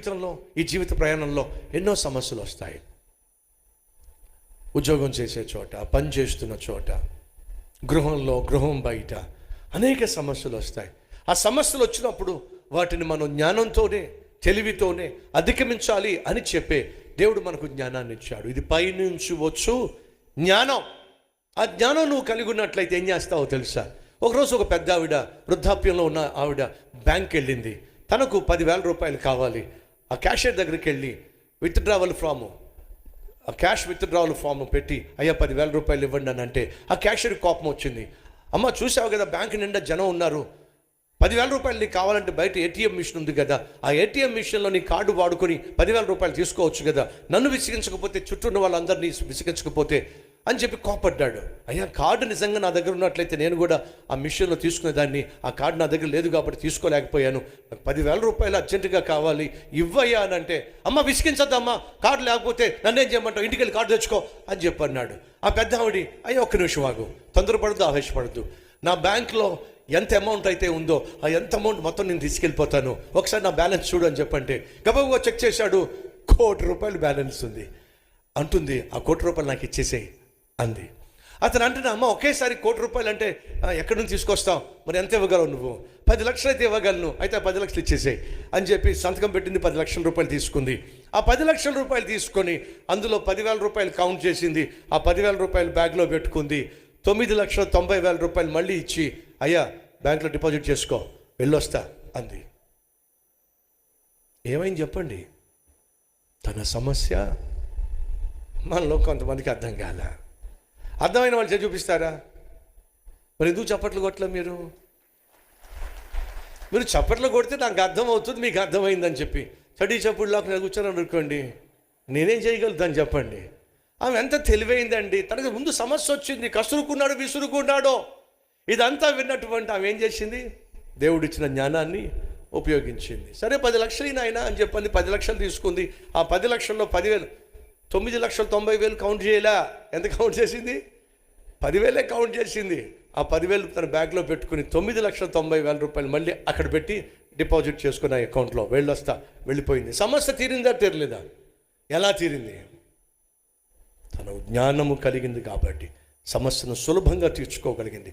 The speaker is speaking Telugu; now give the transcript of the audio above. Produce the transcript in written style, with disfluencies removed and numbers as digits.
జీవితంలో, ఈ జీవిత ప్రయాణంలో ఎన్నో సమస్యలు వస్తాయి. ఉద్యోగం చేసే చోట, పని చేస్తున్న చోట, గృహంలో, గృహం బయట అనేక సమస్యలు వస్తాయి. ఆ సమస్యలు వచ్చినప్పుడు వాటిని మనం జ్ఞానంతోనే, తెలివితోనే అధిగమించాలి అని చెప్పే దేవుడు మనకు జ్ఞానాన్ని ఇచ్చాడు. ఇది పైనుంచి వచ్చు జ్ఞానం. ఆ జ్ఞానం నువ్వు కలిగి ఉన్నట్లయితే ఏం చేస్తావో తెలుసా? ఒకరోజు ఒక పెద్ద ఆవిడ, వృద్ధాప్యంలో ఉన్న ఆవిడ బ్యాంక్కి వెళ్ళింది. తనకు 10,000 రూపాయలు కావాలి. ఆ క్యాషియర్ దగ్గరికి వెళ్ళి క్యాష్ విత్డ్రావల్ ఫామ్ పెట్టి, అయ్యా 10,000 రూపాయలు ఇవ్వండి అని అంటే ఆ క్యాషియర్కి కోపం వచ్చింది. అమ్మ, చూసావు కదా బ్యాంక్ నిండా జనం ఉన్నారు, 10,000 రూపాయలు నీకు కావాలంటే బయట ఏటీఎం మిషన్ ఉంది కదా, ఆ ఏటీఎం మిషన్లో నీ కార్డు వాడుకొని 10,000 రూపాయలు తీసుకోవచ్చు కదా, నన్ను విసిగించకపోతే, చుట్టూ ఉన్న వాళ్ళందరినీ విసిగించకపోతే అని చెప్పి కోపడ్డాడు. అయ్యా, కార్డు నిజంగా నా దగ్గర ఉన్నట్లయితే నేను కూడా ఆ మిషన్లో తీసుకునేదాన్ని. ఆ కార్డు నా దగ్గర లేదు కాబట్టి తీసుకోలేకపోయాను. నాకు 10,000 రూపాయలు అర్జెంటుగా కావాలి, ఇవ్వయ్యా అని అంటే, అమ్మ విసిగించద్దమ్మా, కార్డు లేకపోతే నన్నేం చేయమంటావు, ఇంటికి వెళ్ళి కార్డు తెచ్చుకో అని చెప్పి అన్నాడు. ఆ పెద్ద ఆవిడి, అయ్యా ఒక్క నిమిషం ఆగు, తొందరపడద్దు, ఆవేశపడద్దు, నా బ్యాంక్లో ఎంత అమౌంట్ అయితే ఉందో ఆ ఎంత అమౌంట్ మొత్తం నేను తీసుకెళ్ళిపోతాను, ఒకసారి నా బ్యాలెన్స్ చూడు అని చెప్పంటే గబగబా చెక్ చేశాడు. 1,00,00,000 రూపాయలు బ్యాలెన్స్ ఉంది. అంటుంది, ఆ 1,00,00,000 రూపాయలు నాకు ఇచ్చేసేయి అంది. అతను అంటున్నా, అమ్మ ఒకేసారి 1,00,00,000 రూపాయలు అంటే ఎక్కడి నుంచి తీసుకొస్తావు, మరి ఎంత ఇవ్వగలవు నువ్వు? 10 లక్షలు అయితే ఇవ్వగలను, అయితే 10 లక్షలు ఇచ్చేసేయి అని చెప్పి సంతకం పెట్టింది. 10 లక్షల రూపాయలు తీసుకుంది. ఆ 10 లక్షల రూపాయలు తీసుకొని అందులో 10,000 రూపాయలు కౌంట్ చేసింది. ఆ 10,000 రూపాయలు బ్యాగ్లో పెట్టుకుంది. 9,90,000 రూపాయలు మళ్ళీ ఇచ్చి, అయ్యా బ్యాంక్లో డిపాజిట్ చేసుకో, వెళ్ళొస్తా అంది. ఏమైంది చెప్పండి? తన సమస్య మనలో కొంతమందికి అర్థం కాల. అర్థమైన వాళ్ళు చూపిస్తారా? మరి ఎందుకు చప్పట్లు కొట్టలే? మీరు చప్పట్లు కొడితే నాకు అర్థం అవుతుంది, మీకు అర్థమైందని చెప్పి చడి చప్పుడులాగా నేను కూర్చొని అనుకోండి, నేనేం చేయగలుగుతాను చెప్పండి? ఆమె ఎంత తెలివైందండి. తనకు ముందు సమస్య వచ్చింది, కసురుకున్నాడు, విసురుకున్నాడో, ఇదంతా విన్నటువంటి ఆమె ఏం చేసింది? దేవుడిచ్చిన జ్ఞానాన్ని ఉపయోగించింది. సరే 10 లక్షలు అయినా అని చెప్పండి, 10 లక్షలు తీసుకుంది. ఆ 10 లక్షల్లో 10,000, 9,90,000 కౌంట్ చేయలే. ఎంత కౌంట్ చేసింది? 10,000 కౌంట్ చేసింది. ఆ 10,000 తన బ్యాగ్లో పెట్టుకుని 9,90,000 రూపాయలు మళ్ళీ అక్కడ పెట్టి డిపాజిట్ చేసుకున్న అకౌంట్లో వెళ్ళిపోయింది. సమస్య తీరిందా తీరలేదా? ఎలా తీరింది? తన జ్ఞానము కలిగింది కాబట్టి సమస్యను సులభంగా తీర్చుకోగలిగింది.